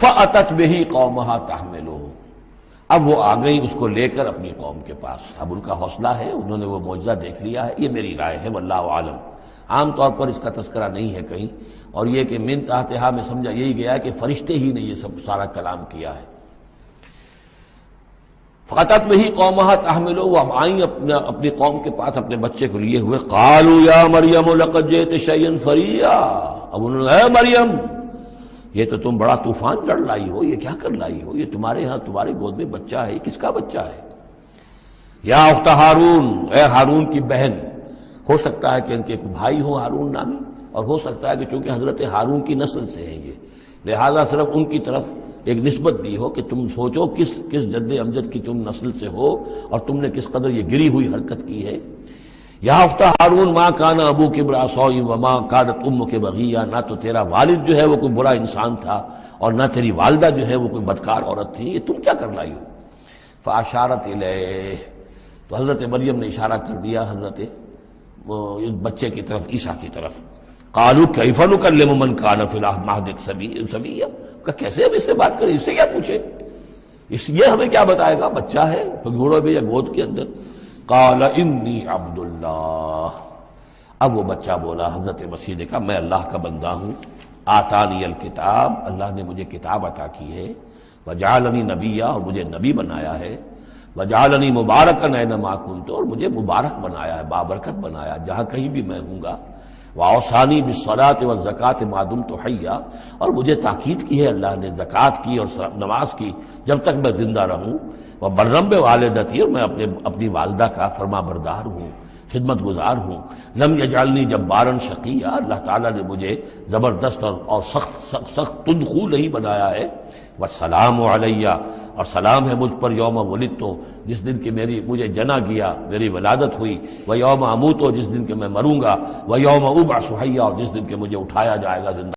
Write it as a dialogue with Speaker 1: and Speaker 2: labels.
Speaker 1: فَأَتَتْ بِهِ قَوْمَهَا تَحْمِلُهُ، اب وہ آ گئی اس کو لے کر اپنی قوم کے پاس۔ اب ان کا حوصلہ ہے، انہوں نے وہ معجزہ دیکھ لیا ہے، یہ میری رائے ہے، واللہ عالم۔ عام طور پر اس کا تذکرہ نہیں ہے کہیں، اور یہ کہ من تحتہا میں سمجھا یہی گیا کہ فرشتے ہی نے یہ سب سارا کلام کیا ہے۔ فَأَتَتْ بِهِ قَوْمَهَا تَحْمِلُهُ، وہ اب آئیں اپنی قوم کے پاس اپنے بچے کو لیے ہوئے۔ قَالُوا يَا مَرْيَمُ لَقَدْ جِئْتِ شَيْئًا فَرِيًّا، اب انہوں نے اے مریم یہ تو تم بڑا طوفان چڑھ لائی ہو، یہ کیا کر لائی ہو، یہ تمہارے ہاں تمہارے گود میں بچہ ہے، یہ کس کا بچہ ہے؟ یا اخت ہارون، اے ہارون کی بہن، ہو سکتا ہے کہ ان کے بھائی ہوں ہارون نامی، اور ہو سکتا ہے کہ چونکہ حضرت ہارون کی نسل سے ہیں یہ، لہذا صرف ان کی طرف ایک نسبت دی ہو کہ تم سوچو کس جد امجد کی تم نسل سے ہو اور تم نے کس قدر یہ گری ہوئی حرکت کی ہے۔ یا اخت ہارون ما کان ابوک امرأ سوء وما کانت امک بغیہ، نہ تو تیرا والد جو ہے وہ کوئی برا انسان تھا اور نہ تیری والدہ جو ہے وہ کوئی بدکار عورت تھی، یہ تم کیا کر لائی ہو؟ فاشارت الیہ، تو حضرت مریم نے اشارہ کر دیا حضرت اس بچے کی طرف، عیسیٰ کی طرف۔ قالوا کیف نکلم من کان فی المہد صبیا، کہ کیسے ہم اس سے بات کریں، اس سے کیا پوچھیں، یہ ہمیں کیا بتائے گا، بچہ ہے گھوڑوں میں یا گود کے اندر۔ قال انی عبد اللہ، اب وہ بچہ بولا حضرت مسیح نے کہا میں اللہ کا بندہ ہوں، آتانی الکتاب، اللہ نے مجھے کتاب عطا کی ہے، وجعلنی نبیا، اور مجھے نبی بنایا ہے، وجعلنی مبارکا اینما کنت، اور مجھے مبارک بنایا ہے، بابرکت بنایا جہاں کہیں بھی میں ہوں گا، واوصانی بالصلاۃ والزکاۃ ما دمت حیا، اور مجھے تاکید کی ہے اللہ نے زکوٰۃ کی اور نماز کی جب تک میں زندہ رہوں، وبرم بوالدتی، اور میں اپنی والدہ کا فرما بردار ہوں، خدمت گزار ہوں، لم یجعلنی جبارا شقیا، اللہ تعالیٰ نے مجھے زبردست اور سخت تندخو نہیں بنایا ہے، والسلام علیہ، اور سلام ہے مجھ پر یوم ولدت، جس دن کہ مجھے جنا گیا، میری ولادت ہوئی، و یوم اموت، جس دن کہ میں مروں گا، و یوم ابعث حیا، اور جس دن کہ مجھے اٹھایا جائے گا زندہ۔